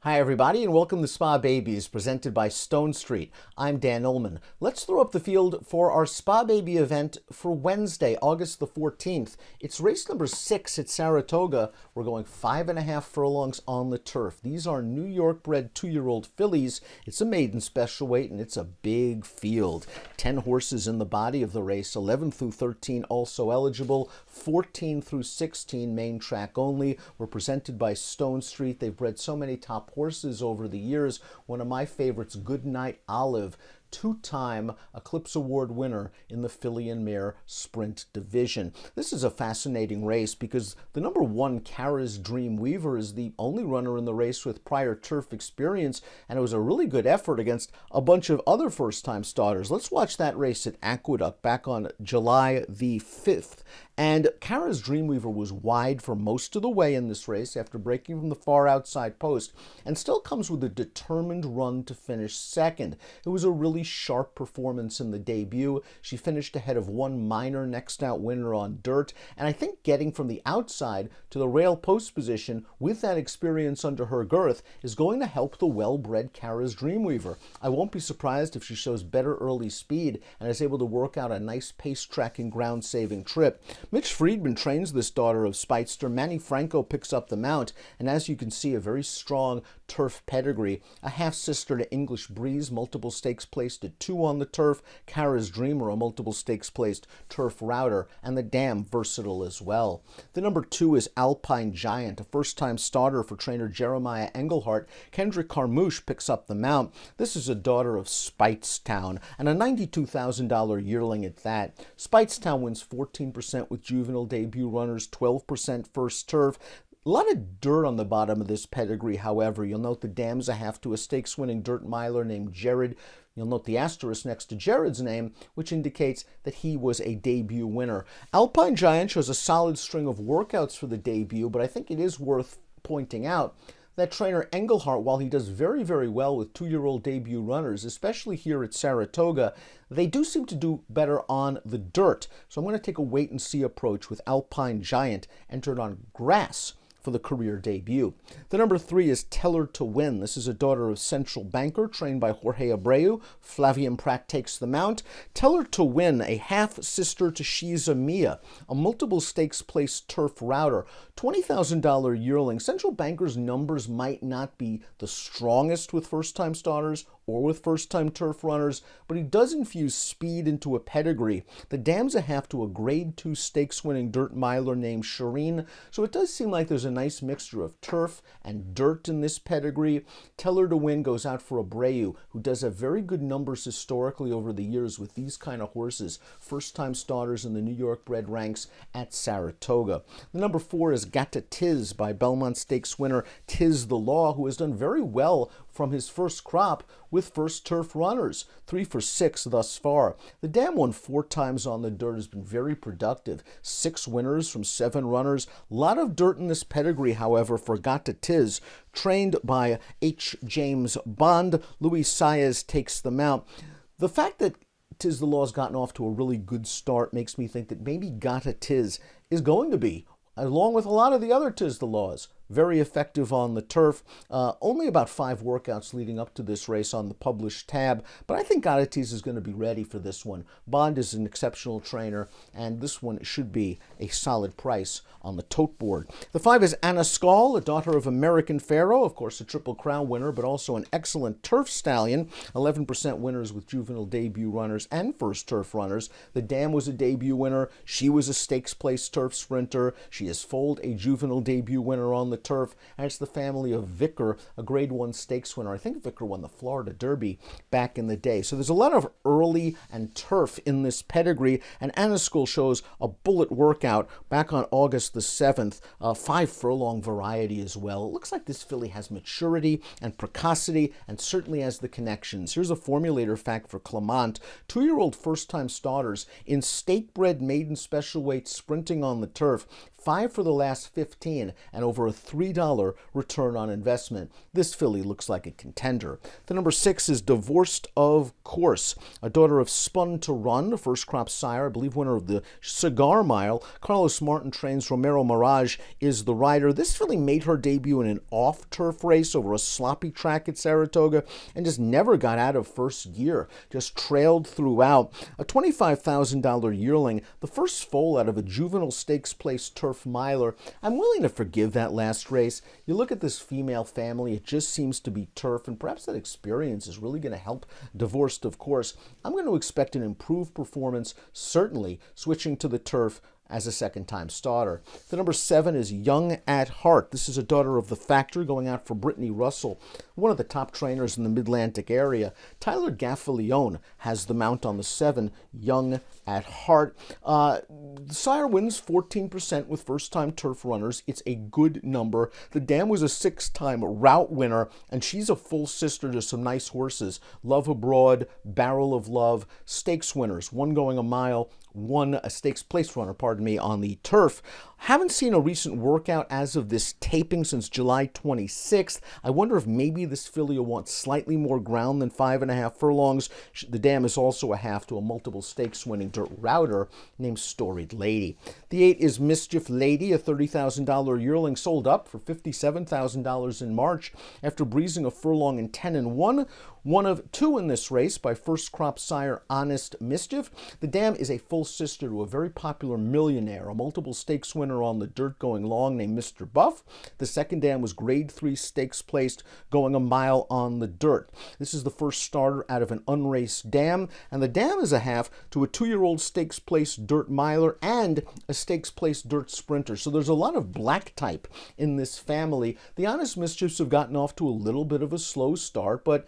Hi everybody and welcome to Spa Babies presented by Stonestreet. I'm Dan Illman. Let's throw up the field for our Spa Baby event for Wednesday, August the 14th. It's race number 6 at Saratoga. We're going 5.5 furlongs on the turf. These are New York bred 2-year-old fillies. It's a maiden special weight and it's a big field. 10 horses in the body of the race, 11 through 13 also eligible, 14 through 16 main track only. We're presented by Stonestreet. They've bred so many top horses over the years. One of my favorites, Goodnight Olive, two-time Eclipse Award winner in the filly and mare sprint division. This is a fascinating race because the number 1 Caris Dreamweaver is the only runner in the race with prior turf experience, and it was a really good effort against a bunch of other first-time starters. Let's watch that race at Aqueduct back on July the 5th. And Caris Dreamweaver was wide for most of the way in this race after breaking from the far outside post, and still comes with a determined run to finish second. It was a really sharp performance in the debut. She finished ahead of one minor next out winner on dirt, and I think getting from the outside to the rail post position with that experience under her girth is going to help the well-bred Caris Dreamweaver. I won't be surprised if she shows better early speed and is able to work out a nice pace-tracking, ground-saving trip. Mitch Friedman trains this daughter of Speightster. Manny Franco picks up the mount, and as you can see, a very strong turf pedigree. A half-sister to English Breeze, multiple stakes placed at 2 on the turf. Caris Dreamer, a multiple stakes placed turf router, and the dam versatile as well. The number 2 is Alpine Giant, a first-time starter for trainer Jeremiah Engelhardt. Kendrick Carmouche picks up the mount. This is a daughter of Speightstown, and a $92,000 yearling at that. Speightstown wins 14% with juvenile debut runners, 12% first turf. A lot of dirt on the bottom of this pedigree, however. You'll note the dam's a half to a stakes-winning dirt miler named Jared. You'll note the asterisk next to Jared's name, which indicates that he was a debut winner. Alpine Giant shows a solid string of workouts for the debut, but I think it is worth pointing out that trainer Engelhardt, while he does very, very well with 2-year-old debut runners, especially here at Saratoga, they do seem to do better on the dirt. So I'm going to take a wait-and-see approach with Alpine Giant entered on grass for the career debut. The number 3 is Tell Her to Win. This is a daughter of Central Banker, trained by Jorge Abreu. Flavian Pratt takes the mount. Tell Her to Win, a half-sister to She's a Mia, a multiple stakes placed turf router, $20,000 yearling. Central Banker's numbers might not be the strongest with first-time starters or with first-time turf runners, but he does infuse speed into a pedigree. The dam's a half to a grade 2 stakes-winning dirt miler named Shireen, so it does seem like there's a nice mixture of turf and dirt in this pedigree. Tell Her to Win goes out for Abreu, who does have very good numbers historically over the years with these kind of horses, first-time starters in the New York bred ranks at Saratoga. The number 4 is Gattiz by Belmont Stakes winner Tiz the Law, who has done very well from his first crop with first turf runners, 3 for 6 thus far. The dam won 4 times on the dirt, has been very productive. 6 winners from 7 runners. A lot of dirt in this pedigree, however, for Gattiz, trained by H. James Bond. Luis Saez takes the mount. The fact that Tiz the Law's gotten off to a really good start makes me think that maybe Gattiz is going to be, along with a lot of the other Tiz the Laws, very effective on the turf. Only about 5 workouts leading up to this race on the published tab, but I think Gattiz is going to be ready for this one. Bond is an exceptional trainer, and this one should be a solid price on the tote board. The 5 is Anascho, a daughter of American Pharaoh, of course a Triple Crown winner, but also an excellent turf stallion. 11% winners with juvenile debut runners and first turf runners. The dam was a debut winner. She was a stakes-placed turf sprinter. She has foaled a juvenile debut winner on the turf, and it's the family of Vicker, a grade 1 stakes winner. I think Vicker won the Florida Derby back in the day. So there's a lot of early and turf in this pedigree, and Anascho shows a bullet workout back on August the 7th, 5 furlong variety as well. It looks like this filly has maturity and precocity and certainly has the connections. Here's a formulator fact for Clement. 2-year-old first-time starters in stake-bred maiden special weight sprinting on the turf 5 for the last 15, and over a $3 return on investment. This filly looks like a contender. The number 6 is Divorced of Course, a daughter of Spun to Run, a first crop sire, I believe winner of the Cigar Mile. Carlos Martin trains. Romero Mirage is the rider. This filly made her debut in an off-turf race over a sloppy track at Saratoga and just never got out of first gear, just trailed throughout. A $25,000 yearling, the first foal out of a juvenile stakes place turf miler. I'm willing to forgive that last race. You look at this female family, it just seems to be turf, and perhaps that experience is really going to help Divorced of Course. I'm going to expect an improved performance, certainly switching to the turf as a second-time starter. The number 7 is Young at Heart. This is a daughter of the Factor going out for Brittany Russell, one of the top trainers in the Mid-Atlantic area. Tyler Gaffalione has the mount on the 7, Young at Heart. The sire wins 14% with first-time turf runners. It's a good number. The dam was a 6-time route winner, and she's a full sister to some nice horses. Love Abroad, Barrel of Love, stakes winners, one going a mile, one a stakes place runner, on the turf. Haven't seen a recent workout as of this taping since July 26th. I wonder if maybe this filly will want slightly more ground than 5.5 furlongs. The dam is also a half to a multiple stakes winning dirt router named Storied Lady. The 8 is Mischief Lady, a $30,000 yearling, sold up for $57,000 in March after breezing a furlong in 10-1. One of 2 in this race by first crop sire Honest Mischief. The dam is a full sister to a very popular millionaire, a multiple stakes winner on the dirt going long named Mr. Buff. The second dam was grade 3 stakes placed going a mile on the dirt. This is the first starter out of an unraced dam, and the dam is a half to a 2-year-old stakes placed dirt miler and a stakes placed dirt sprinter. So there's a lot of black type in this family. The Honest Mischiefs have gotten off to a little bit of a slow start, but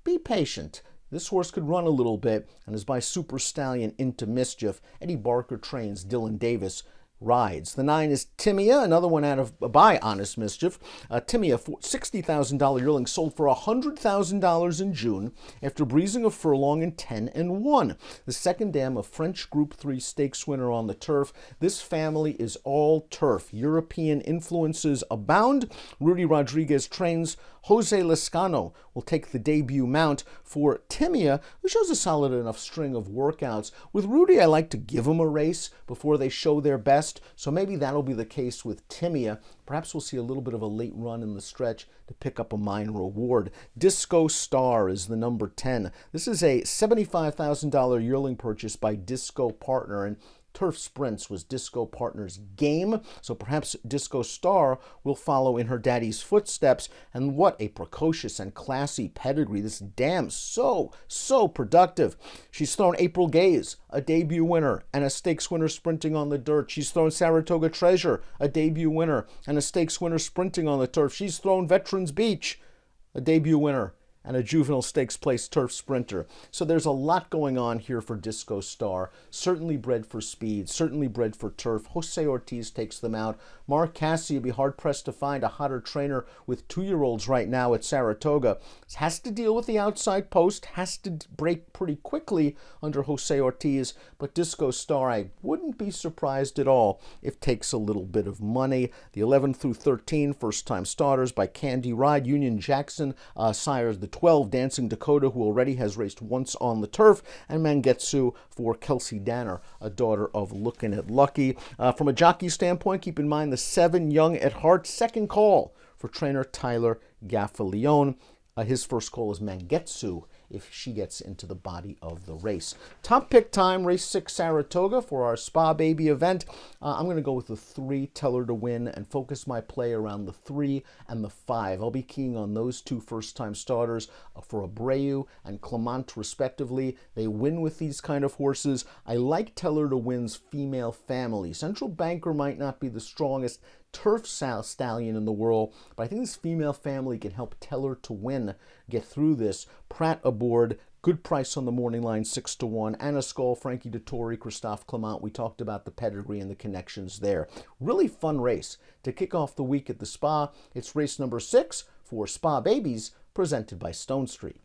be patient. This horse could run a little bit and is by Super Stallion Into Mischief. Eddie Barker trains. Dylan Davis rides. The 9 is Timia, another one out of by Honest Mischief. Timia, $60,000 yearling, sold for $100,000 in June after breezing a furlong in 10-1. The second dam, a French Group 3 stakes winner on the turf. This family is all turf. European influences abound. Rudy Rodriguez trains. Jose Lescano will take the debut mount for Timia, who shows a solid enough string of workouts. With Rudy, I like to give him a race before they show their best, so maybe that'll be the case with Timia. Perhaps we'll see a little bit of a late run in the stretch to pick up a minor reward. Disco Star is the number 10. This is a $75,000 yearling purchase by Disco Partner, and Turf Sprints was Disco Partner's game, so perhaps Disco Star will follow in her daddy's footsteps. And what a precocious and classy pedigree. This dam, so productive. She's thrown April Gaze, a debut winner, and a stakes winner sprinting on the dirt. She's thrown Saratoga Treasure, a debut winner, and a stakes winner sprinting on the turf. She's thrown Veterans Beach, a debut winner, and a juvenile stakes place turf sprinter. So there's a lot going on here for Disco Star. Certainly bred for speed, certainly bred for turf. Jose Ortiz takes them out. Mark Cassidy would be hard-pressed to find a hotter trainer with 2-year-olds right now at Saratoga. Has to deal with the outside post, has to break pretty quickly under Jose Ortiz, but Disco Star, I wouldn't be surprised at all if takes a little bit of money. The 11 through 13 first-time starters by Candy Ride, Union Jackson, sires the 12, Dancing Dakota, who already has raced once on the turf, and Mangetsu for Kelsey Danner, a daughter of Lookin' at Lucky. From a jockey standpoint, keep in mind the 7, Young at Heart, second call for trainer Tyler Gaffalione. His first call is Mangetsu if she gets into the body of the race. Top pick time, race 6 Saratoga for our Spa Baby event. I'm going to go with the 3, Teller to Win, and focus my play around the 3 and the 5. I'll be keying on those 2 first-time starters for Abreu and Clement, respectively. They win with these kind of horses. I like Teller to Win's female family. Central Banker might not be the strongest turf stallion in the world, but I think this female family can help Teller to Win get through this. Pratt aboard, good price on the morning line, 6-1. Anascho, Frankie Dettori, Christophe Clement. We talked about the pedigree and the connections there. Really fun race to kick off the week at the Spa. It's race number 6 for Spa Babies, presented by Stonestreet.